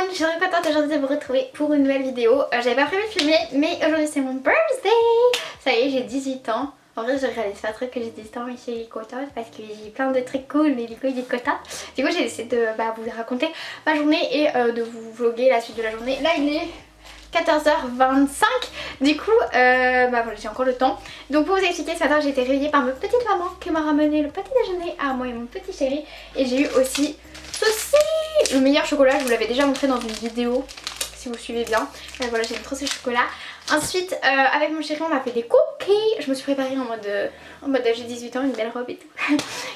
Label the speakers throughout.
Speaker 1: je suis très contente aujourd'hui de vous retrouver pour une nouvelle vidéo. J'avais pas prévu de filmer mais aujourd'hui c'est mon birthday. Ça y est, j'ai 18 ans. En vrai je réalise pas trop que j'ai 18 ans ici il est content parce que j'ai plein de trucs cool mais du coup il est content. Du coup j'ai décidé de vous raconter ma journée et de vous vlogger la suite de la journée. Là il est 14h25. Du coup voilà, j'ai encore le temps. Donc pour vous expliquer, ce matin j'ai été réveillée par ma petite maman qui m'a ramené le petit déjeuner à moi et mon petit chéri. Et j'ai eu aussi ceci, le meilleur chocolat. Je vous l'avais déjà montré dans une vidéo si vous suivez bien. Voilà, j'ai trop ce chocolat. Ensuite avec mon chéri on a fait des cookies. Je me suis préparée en mode j'ai 18 ans, une belle robe et tout.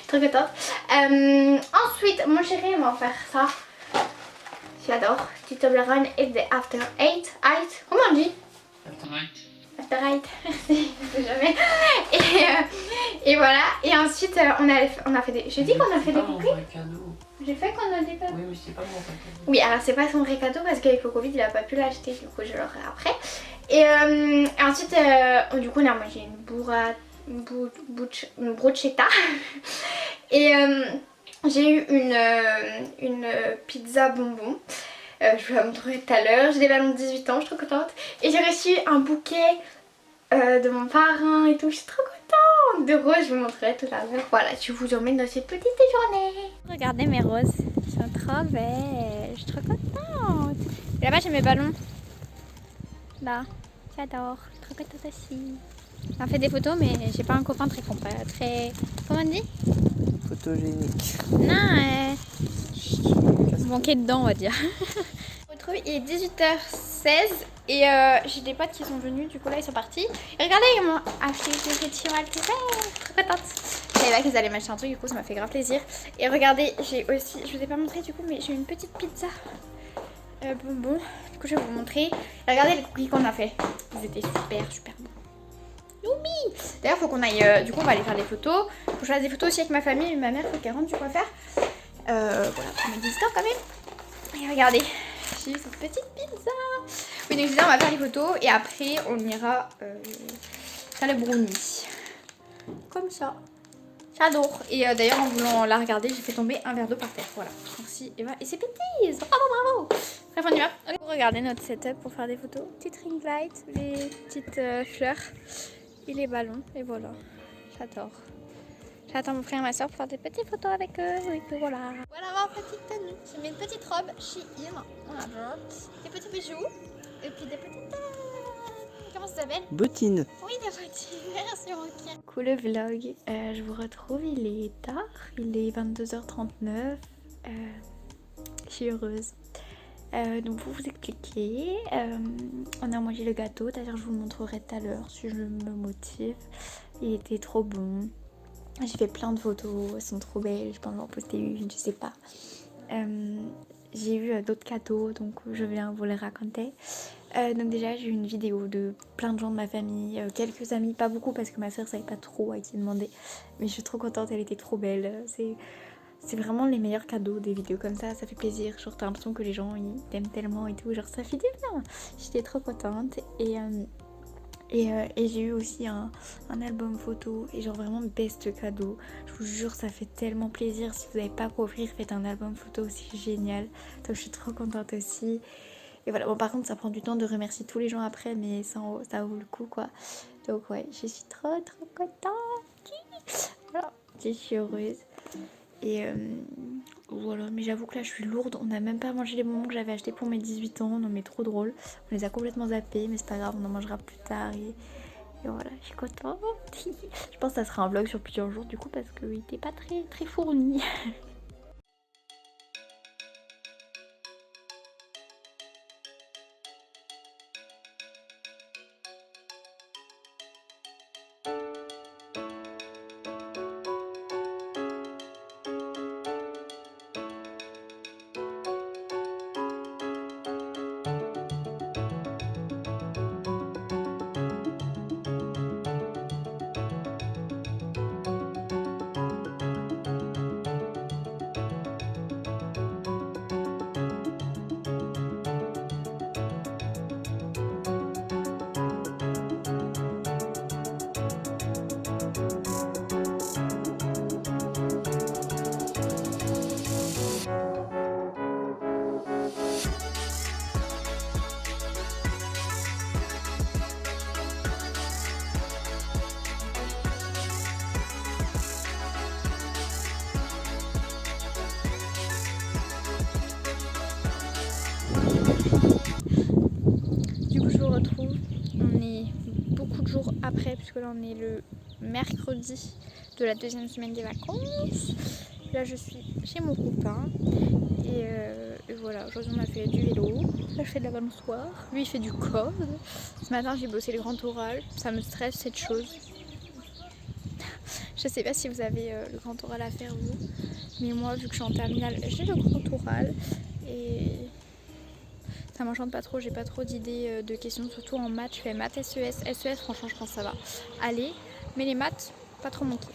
Speaker 1: Trop contente. Ensuite mon chéri m'a offert ça. J'adore. Petit Toblerone et des After Eight. Comment on dit? After Eight. Merci, je sais jamais. Et voilà. Et ensuite on a fait des... J'ai dit qu'on a fait des cookies. J'ai fait qu'on a des cadeaux.
Speaker 2: Oui mais c'est pas mon vrai cadeau.
Speaker 1: Oui alors c'est pas son vrai cadeau parce qu'avec le Covid il a pas pu l'acheter. Du coup je l'aurai après. Et ensuite du coup on a mangé une bruschetta. Et j'ai eu une pizza bonbon. Je vous la montrerai tout à l'heure. J'ai des ballons de 18 ans, je suis trop contente. Et j'ai reçu un bouquet de mon parrain et tout. Je suis trop contente. De roses, je vous montrerai tout à l'heure. Voilà, je vous emmène dans cette petite journée. Regardez mes roses. Elles sont trop belles. Je suis trop contente. Et là-bas, j'ai mes ballons. Là, j'adore. Trop contente aussi. On fait des photos, mais j'ai pas un copain très... Comment on dit?
Speaker 2: Photogénique.
Speaker 1: Non, manquer dedans on va dire. On retrouve, il est 18h16 et j'ai des potes qui sont venus, du coup là ils sont partis. Et regardez, ils m'ont acheté des petits Maltesers, trop contente. Je savais pas qu'ils allaient m'acheter un truc, du coup ça m'a fait grave plaisir. Et regardez, j'ai aussi, je vous ai pas montré du coup, mais j'ai une petite pizza bonbon. Du coup je vais vous montrer. Et regardez les cookies qu'on a fait. Ils étaient super bons. Youpi! D'ailleurs faut qu'on aille, du coup on va aller faire des photos. Faut que je fasse des photos aussi avec ma famille et ma mère, faut qu'elle rentre du coiffeur. Voilà, pour mes 18 ans quand même. Et regardez, j'ai eu cette petite pizza. Oui, donc je disais, on va faire les photos et après on ira faire le brownie. Comme ça. J'adore. Et d'ailleurs, en voulant la regarder, j'ai fait tomber un verre d'eau par terre. Voilà. Merci Eva. Et c'est pétise. Bravo. Bref, on y va. Regardez notre setup pour faire des photos. Petite ring light, les petites fleurs et les ballons. Et voilà. J'adore. J'attends mon frère et ma soeur pour faire des petites photos avec eux. Et puis voilà. Voilà ma petite tenue. J'ai mis une petite robe Shein. Voilà. Des petits bijoux. Et puis des petites... comment ça s'appelle?
Speaker 2: Bottine.
Speaker 1: Oui, des bottines. Merci Rocky. Cool le vlog. Je vous retrouve. Il est tard. Il est 22h39. Je suis heureuse. Donc pour vous expliquer, on a mangé le gâteau. D'ailleurs, je vous le montrerai tout à l'heure si je me motive. Il était trop bon. J'ai fait plein de photos, elles sont trop belles, je pense en poster une, je sais pas. J'ai eu d'autres cadeaux, donc je viens vous les raconter. Donc déjà j'ai eu une vidéo de plein de gens de ma famille, quelques amis, pas beaucoup parce que ma soeur savait pas trop à qui demander. Mais je suis trop contente, elle était trop belle. C'est vraiment les meilleurs cadeaux, des vidéos comme ça fait plaisir. Genre t'as l'impression que les gens ils t'aiment tellement et tout, genre ça fait du bien. J'étais trop contente et j'ai eu aussi un album photo et genre vraiment best cadeau. Je vous jure ça fait tellement plaisir. Si vous n'avez pas quoi offrir, faites un album photo, c'est génial. Donc je suis trop contente aussi. Et voilà, bon par contre ça prend du temps de remercier tous les gens après mais ça vaut le coup quoi. Donc ouais, je suis trop contente. Voilà, je suis heureuse. Et voilà, mais j'avoue que là je suis lourde. On n'a même pas mangé les bonbons que j'avais achetés pour mes 18 ans. Non mais trop drôle. On les a complètement zappés, mais c'est pas grave, on en mangera plus tard. Et voilà, je suis contente. Je pense que ça sera un vlog sur plusieurs jours du coup parce qu'il n'était pas très fourni. Du coup je vous retrouve, on est beaucoup de jours après puisque là on est le mercredi de la deuxième semaine des vacances. Là je suis chez mon copain et voilà, aujourd'hui on a fait du vélo, là je fais de la balançoire, lui il fait du code. Ce matin j'ai bossé le grand oral, ça me stresse cette chose. Je sais pas si vous avez le grand oral à faire vous, mais moi vu que je suis en terminale j'ai le grand oral et ça m'enchante pas trop, j'ai pas trop d'idées de questions, surtout en maths. Je fais maths SES. SES, franchement, je pense que ça va aller. Mais les maths, pas trop mon kiff.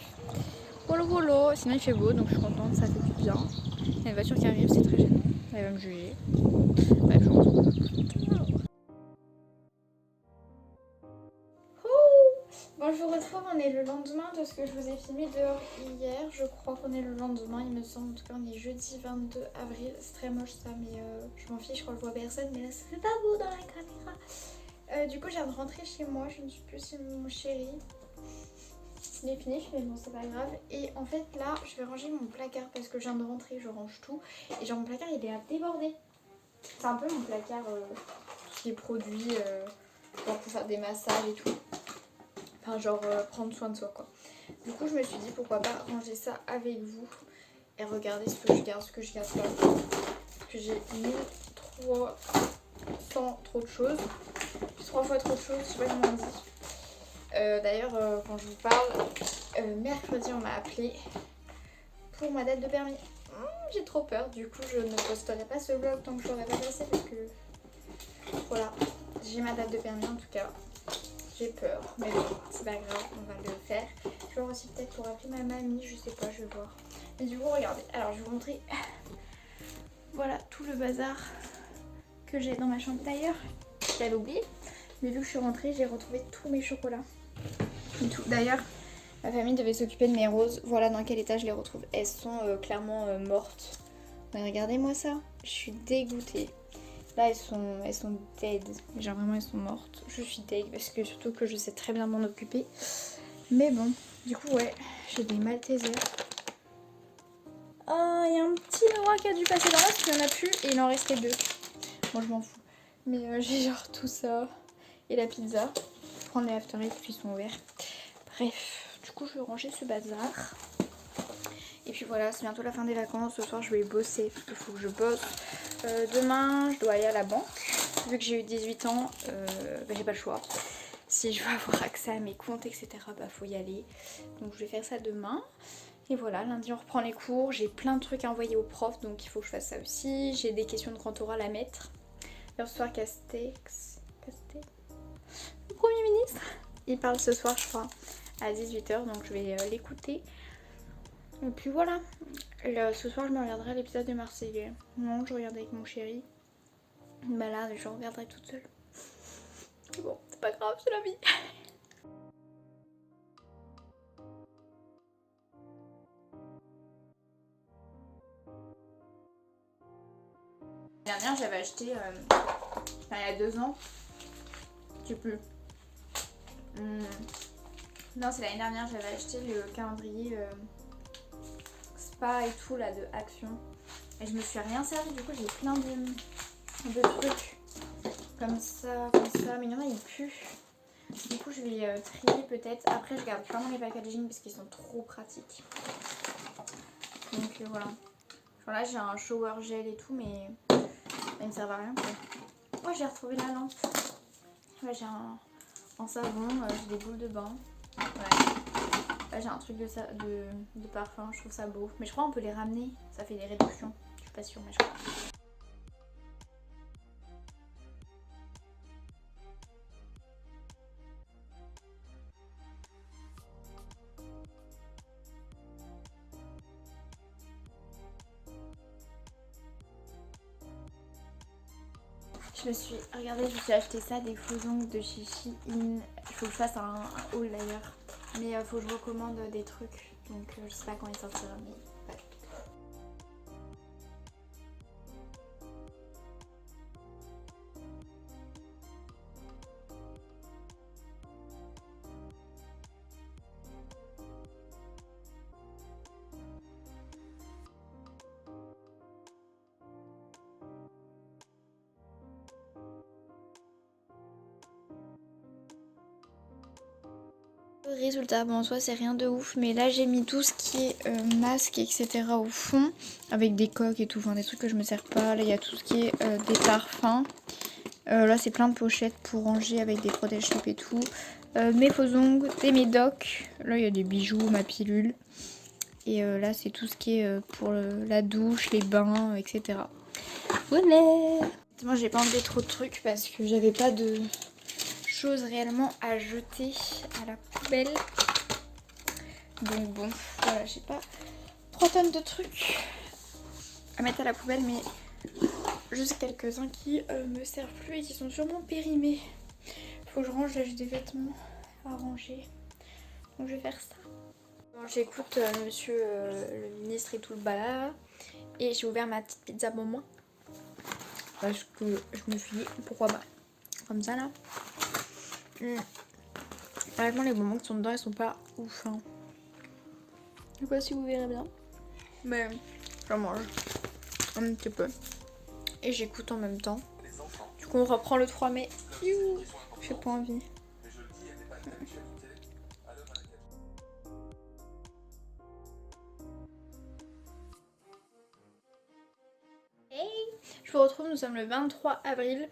Speaker 1: Voilà, voilà. Sinon, il fait beau, donc je suis contente, ça fait du bien. Il y a une voiture qui arrive, c'est très gênant. Elle va me juger. Bref, je vous retrouve. Bon, je vous retrouve, on est le lendemain de ce que je vous ai filmé dehors hier. Je crois qu'on est le lendemain, il me semble. En tout cas, on est jeudi 22 avril. C'est très moche ça, mais je m'en fiche quand je vois personne. Mais là, c'est pas beau dans la caméra. Du coup, je viens de rentrer chez moi. Je ne suis plus chez mon chéri. Il est fini, mais bon, c'est pas grave. Et en fait, là, je vais ranger mon placard parce que je viens de rentrer, je range tout. Et genre, mon placard, il est à déborder. C'est un peu mon placard, tout ce qui est produit pour faire des massages et tout. Enfin genre prendre soin de soi quoi. Du coup je me suis dit pourquoi pas ranger ça avec vous et regarder ce que je garde, ce que je garde pas. Parce que j'ai 1300 trop de choses. 3 fois trop de choses, je sais pas comment on dit. D'ailleurs quand je vous parle, mercredi on m'a appelé pour ma date de permis. J'ai trop peur, du coup je ne posterai pas ce vlog tant que je l'aurai pas passé parce que voilà, j'ai ma date de permis en tout cas. J'ai peur, mais bon, c'est pas grave, on va le faire. Je vais voir aussi peut-être pour appeler ma mamie, je sais pas, je vais voir. Mais du coup, regardez, alors je vais vous montrer. Voilà tout le bazar que j'ai dans ma chambre. D'ailleurs, je l'avais oublié, mais vu que je suis rentrée, j'ai retrouvé tous mes chocolats. Et tout. D'ailleurs, ma famille devait s'occuper de mes roses. Voilà dans quel état je les retrouve. Elles sont clairement mortes. Mais regardez-moi ça, je suis dégoûtée. Là elles sont dead, genre vraiment elles sont mortes. Je suis deg parce que surtout que je sais très bien m'en occuper. Mais bon, du coup ouais, j'ai des Maltesers. Ah, il y a un petit noir qui a dû passer dans là parce qu'il n'y en a plus et il en restait 2. Bon je m'en fous. Mais j'ai genre tout ça et la pizza. Je vais prendre les After Eight puis ils sont ouverts. Bref, du coup je vais ranger ce bazar. Et puis voilà, c'est bientôt la fin des vacances. Ce soir je vais bosser parce qu'il faut que je bosse. Demain je dois aller à la banque. Vu que j'ai eu 18 ans, j'ai pas le choix. Si je veux avoir accès à mes comptes, etc., bah faut y aller. Donc je vais faire ça demain. Et voilà, lundi on reprend les cours. J'ai plein de trucs à envoyer aux profs, donc il faut que je fasse ça aussi. J'ai des questions de grand oral à mettre. D'ailleurs ce soir Castex, le Premier ministre, il parle ce soir je crois à 18h, donc je vais l'écouter. Et puis voilà, ce soir je me regarderai l'épisode de Marseillais. Non, je regarde avec mon chéri. Bah là, je regarderai toute seule. Mais bon, c'est pas grave, c'est la vie. L'année dernière, j'avais acheté, il y a 2 ans, je sais plus. Non, c'est l'année dernière, j'avais acheté le calendrier spa et tout là de Action. Et je me suis rien servi, du coup j'ai plein de trucs comme ça, mais il y en a, ils puent. Du coup je vais trier peut-être. Après je garde clairement les packaging parce qu'ils sont trop pratiques. Donc voilà. Genre là j'ai un shower gel et tout mais ils me servent à rien quoi. Oh j'ai retrouvé la lampe. Ouais j'ai en savon, j'ai des boules de bain. Ouais. Là j'ai un truc de parfum, je trouve ça beau. Mais je crois qu'on peut les ramener, ça fait des réductions. Je suis pas sûre mais je crois. Regardez, je me suis acheté ça, des faux ongles de Chichi In. Il faut que je fasse un haul d'ailleurs. Mais il faut que je recommande des trucs. Donc je sais pas quand il sortira. Mais ouais. Résultat, bon en soi c'est rien de ouf, mais là j'ai mis tout ce qui est masque etc au fond, avec des coques et tout, enfin des trucs que je me sers pas. Là il y a tout ce qui est des parfums. Là c'est plein de pochettes pour ranger avec des protège-cheveux et tout. Mes faux ongles, des médocs. Là il y a des bijoux, ma pilule. Et là c'est tout ce qui est pour la douche, les bains, etc. Voilà. Moi j'ai pas enlevé trop de trucs parce que j'avais pas de choses réellement à jeter à la poubelle. Donc bon, voilà, j'ai pas 3 tonnes de trucs à mettre à la poubelle, mais juste quelques-uns qui me servent plus et qui sont sûrement périmés. Faut que je range, là j'ai des vêtements à ranger. Donc je vais faire ça. Bon, j'écoute monsieur le ministre et tout le balade. Et j'ai ouvert ma petite pizza pour moi. Parce que je me suis dit, pourquoi pas. Comme ça là. Honnêtement, les bonbons qui sont dedans, ils sont pas ouf. Hein. Je sais pas si vous verrez bien. Mais j'en mange un petit peu. Et j'écoute en même temps. Du coup, on reprend le 3 mai. J'ai pas envie. Hey, je vous retrouve, nous sommes le 23 avril.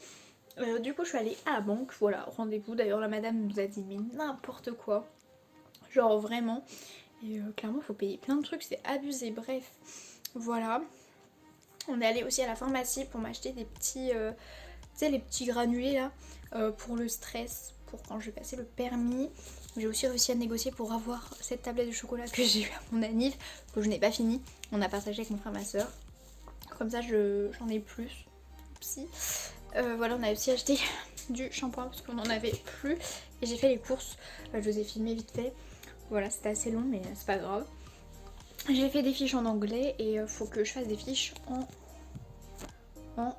Speaker 1: Du coup, je suis allée à la banque. Voilà, rendez-vous. D'ailleurs, la madame nous a dit, mais n'importe quoi. Genre vraiment. Et clairement, faut payer plein de trucs, c'est abusé. Bref, voilà. On est allé aussi à la pharmacie pour m'acheter des petits, tu sais, les petits granulés là, pour le stress, pour quand je vais passer le permis. J'ai aussi réussi à négocier pour avoir cette tablette de chocolat que j'ai eu à mon anniv, que je n'ai pas fini. On a partagé avec mon frère et ma soeur. Comme ça, j'en ai plus. Oupsie. Voilà, on a aussi acheté du shampoing parce qu'on en avait plus. Et j'ai fait les courses. Je vous ai filmé vite fait. Voilà, c'était assez long, mais c'est pas grave. J'ai fait des fiches en anglais et faut que je fasse des fiches en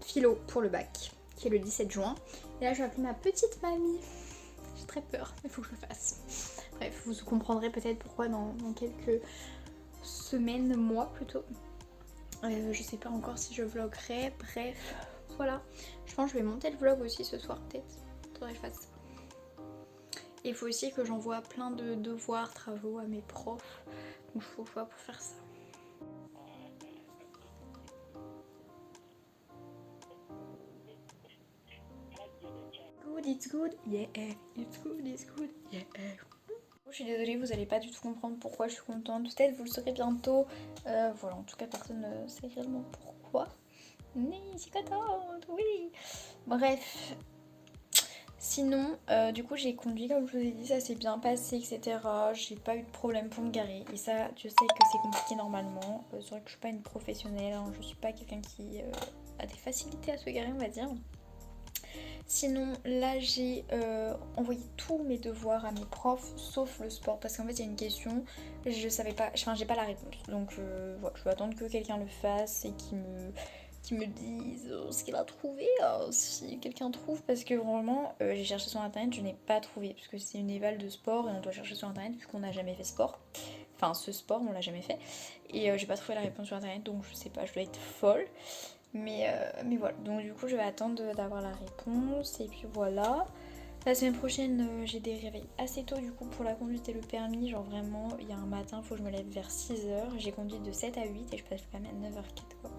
Speaker 1: philo pour le bac, qui est le 17 juin. Et là, je vais appeler ma petite mamie. J'ai très peur, mais il faut que je le fasse. Bref, vous comprendrez peut-être pourquoi dans quelques semaines, mois plutôt. Je sais pas encore si je vloggerai. Bref, voilà. Je pense que je vais monter le vlog aussi ce soir, peut-être. Faudrait que je fasse ça. Il faut aussi que j'envoie plein de devoirs, travaux à mes profs. Donc je faut pas pour faire ça. Good, it's good, yeah, it's good, yeah. Je suis désolée, vous allez pas du tout comprendre pourquoi je suis contente. Peut-être vous le saurez bientôt. Voilà, en tout cas personne ne sait réellement pourquoi. Mais je suis contente, oui. Bref. Sinon, du coup j'ai conduit comme je vous ai dit, ça s'est bien passé, etc. J'ai pas eu de problème pour me garer. Et ça, je sais que c'est compliqué normalement. C'est vrai que je suis pas une professionnelle, hein. Je suis pas quelqu'un qui a des facilités à se garer, on va dire. Sinon, là j'ai envoyé tous mes devoirs à mes profs, sauf le sport. Parce qu'en fait il y a une question, je savais pas, enfin j'ai pas la réponse. Donc voilà, je vais attendre que quelqu'un le fasse et qui me disent ce qu'il a trouvé, si quelqu'un trouve, parce que vraiment j'ai cherché sur internet, je n'ai pas trouvé, parce que c'est une éval de sport et on doit chercher sur internet puisqu'on n'a jamais fait sport, enfin ce sport on l'a jamais fait, et j'ai pas trouvé la réponse sur internet, donc je sais pas, je dois être folle, mais voilà, donc du coup je vais attendre d'avoir la réponse, et puis voilà. La semaine prochaine j'ai des réveils assez tôt du coup pour la conduite et le permis, genre vraiment il y a un matin, il faut que je me lève vers 6h, j'ai conduit de 7 à 8 et je passe le permis à 9h04 quoi.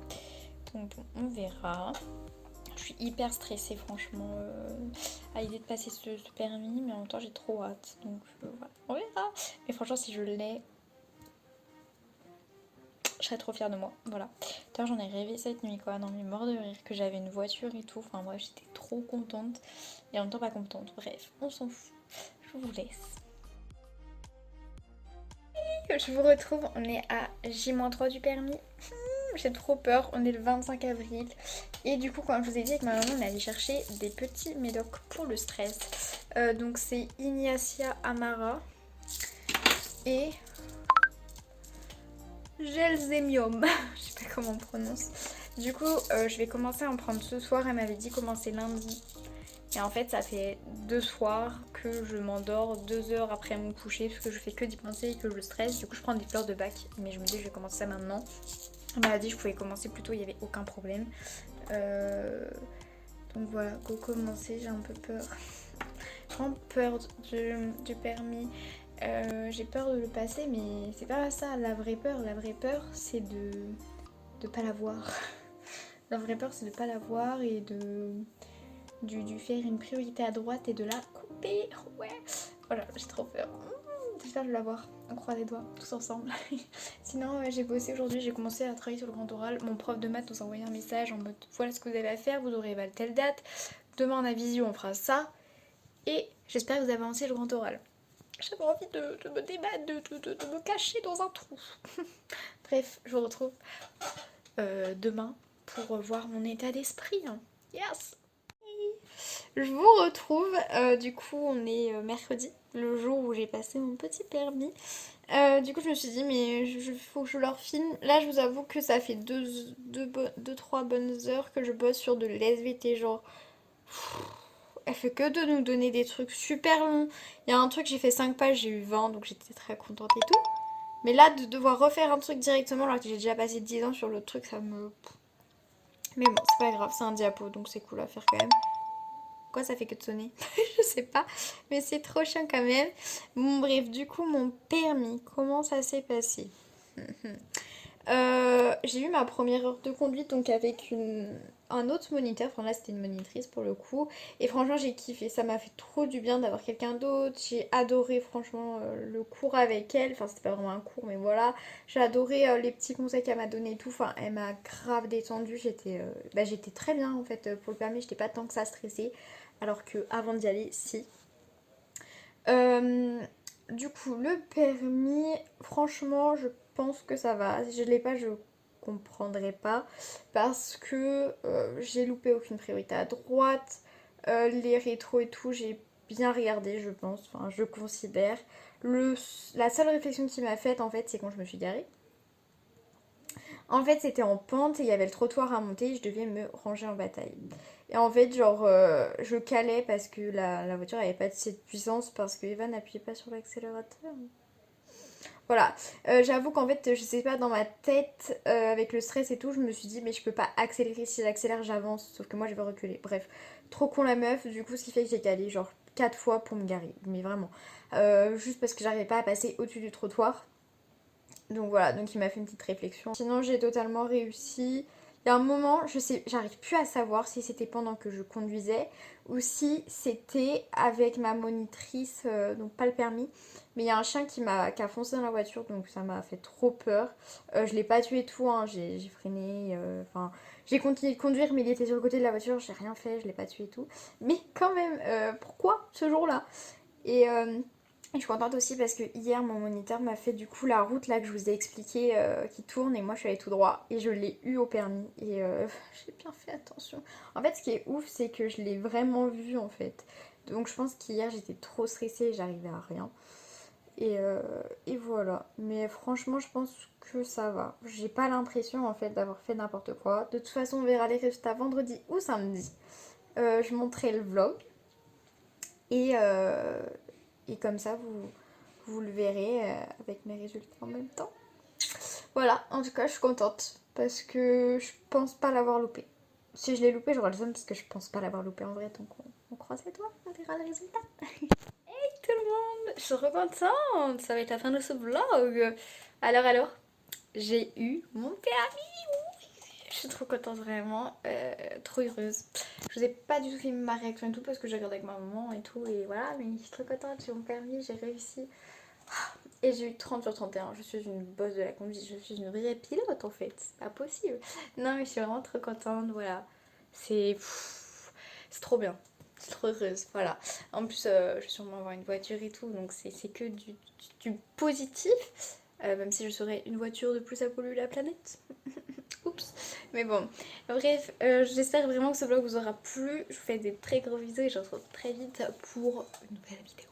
Speaker 1: Donc bon, on verra. Je suis hyper stressée franchement à l'idée de passer ce permis, mais en même temps j'ai trop hâte. Donc voilà, on verra. Mais franchement si je l'ai, je serais trop fière de moi. Voilà. D'ailleurs j'en ai rêvé cette nuit quoi, dans mes morts de rire, que j'avais une voiture et tout. Enfin bref, j'étais trop contente et en même temps pas contente. Bref, on s'en fout. Je vous laisse. Je vous retrouve, on est à J-3 du permis. J'ai trop peur, on est le 25 avril. Et du coup, comme je vous ai dit avec ma maman, on est allé chercher des petits médocs pour le stress. Donc c'est Ignacia Amara et Gelzemium. Je sais pas comment on prononce. Du coup, je vais commencer à en prendre ce soir. Elle m'avait dit commencer lundi. Et en fait, ça fait 2 soirs que je m'endors 2 heures après mon coucher parce que je fais que d'y penser et que je stresse. Du coup, je prends des fleurs de bac. Mais je me dis, je vais commencer ça maintenant. Elle m'a dit que je pouvais commencer plus tôt, il n'y avait aucun problème. Donc voilà, go commencer, j'ai un peu peur. vraiment peur du permis. J'ai peur de le passer, mais c'est pas ça la vraie peur. La vraie peur, c'est de pas l'avoir. La vraie peur, c'est de pas l'avoir et du faire une priorité à droite et de la couper. Ouais, voilà, j'ai trop peur. J'espère de l'avoir. On croise les doigts, tous ensemble. Sinon, j'ai bossé aujourd'hui, j'ai commencé à travailler sur le grand oral. Mon prof de maths nous a envoyé un message en mode voilà ce que vous avez à faire, vous aurez évalué telle date. Demain, en a visio, on fera ça. Et j'espère que vous avez avancé le grand oral. J'avais envie de me débattre, de me cacher dans un trou. Bref, je vous retrouve demain pour voir mon état d'esprit. Yes! Je vous retrouve, du coup on est mercredi, le jour où j'ai passé mon petit permis. Du coup je me suis dit mais faut que je leur filme. Là je vous avoue que ça fait 2-3 bonnes heures que je bosse sur de l'SVT, genre elle fait que de nous donner des trucs super longs. Il y a un truc, j'ai fait 5 pages, j'ai eu 20 donc j'étais très contente et tout. Mais là de devoir refaire un truc directement alors que j'ai déjà passé 10 ans sur le truc, ça me... Mais bon c'est pas grave, c'est un diapo donc c'est cool à faire quand même. Pourquoi ça fait que de sonner? Je sais pas, mais c'est trop chiant quand même. Bon bref, du coup mon permis, comment ça s'est passé? J'ai eu ma première heure de conduite donc avec un autre moniteur, enfin là c'était une monitrice pour le coup, et franchement j'ai kiffé, ça m'a fait trop du bien d'avoir quelqu'un d'autre, j'ai adoré franchement le cours avec elle, enfin c'était pas vraiment un cours mais voilà, j'ai adoré les petits conseils qu'elle m'a donné et tout, enfin elle m'a grave détendue, j'étais très bien en fait pour le permis, j'étais pas tant que ça stressée, alors que avant d'y aller, si. Du coup, le permis, franchement, je pense que ça va. Si je l'ai pas, je comprendrai pas. Parce que j'ai loupé aucune priorité à droite. Les rétros et tout, j'ai bien regardé, je pense. Enfin, je considère. La seule réflexion qui m'a faite, en fait, c'est quand je me suis garée. En fait, c'était en pente et il y avait le trottoir à monter et je devais me ranger en bataille. Et en fait, genre, je calais parce que la voiture avait pas assez de puissance parce que Eva n'appuyait pas sur l'accélérateur. Voilà, j'avoue qu'en fait, je sais pas, dans ma tête, avec le stress et tout, je me suis dit, mais je peux pas accélérer, si j'accélère, j'avance, sauf que moi je vais reculer. Bref, trop con la meuf, du coup, ce qui fait que j'ai calé genre 4 fois pour me garer, mais vraiment. Juste parce que j'arrivais pas à passer au-dessus du trottoir. Donc voilà, donc il m'a fait une petite réflexion. Sinon, j'ai totalement réussi. Il y a un moment, je sais, j'arrive plus à savoir si c'était pendant que je conduisais ou si c'était avec ma monitrice, donc pas le permis. Mais il y a un chien qui a foncé dans la voiture, donc ça m'a fait trop peur. Je l'ai pas tué et tout, hein, j'ai freiné, enfin j'ai continué de conduire, mais il était sur le côté de la voiture, j'ai rien fait, je l'ai pas tué et tout. Mais quand même, pourquoi ce jour-là? Et je suis contente aussi parce que hier mon moniteur m'a fait du coup la route là que je vous ai expliqué qui tourne et moi je suis allée tout droit et je l'ai eu au permis et j'ai bien fait attention. En fait ce qui est ouf c'est que je l'ai vraiment vu en fait. Donc je pense qu'hier j'étais trop stressée et j'arrivais à rien. Et voilà. Mais franchement je pense que ça va. J'ai pas l'impression en fait d'avoir fait n'importe quoi. De toute façon on verra les résultats vendredi ou samedi. Je montrerai le vlog. Et, euh, et comme ça, vous le verrez avec mes résultats en même temps. Voilà, en tout cas, je suis contente parce que je pense pas l'avoir loupé. Si je l'ai loupé, j'aurai le zone parce que je pense pas l'avoir loupé en vrai. Donc on croise les doigts, on verra le résultat. Hey tout le monde, je suis trop contente. Ça va être la fin de ce vlog. Alors, j'ai eu mon permis. Je suis trop contente vraiment, trop heureuse. Je vous ai pas du tout filmé ma réaction et tout parce que j'ai regardé avec ma maman et tout et voilà, mais je suis trop contente, j'ai mon permis, j'ai réussi. Et j'ai eu 30 sur 31, je suis une bosse de la conduite, je suis une vraie pilote en fait, c'est pas possible. Non mais je suis vraiment trop contente, voilà. C'est trop bien, c'est trop heureuse, voilà. En plus, je vais sûrement avoir une voiture et tout, donc c'est que du positif. Même si je serais une voiture de plus à polluer la planète. Oups. Mais bon, bref, j'espère vraiment que ce vlog vous aura plu. Je vous fais des très gros bisous et je se retrouve très vite pour une nouvelle vidéo.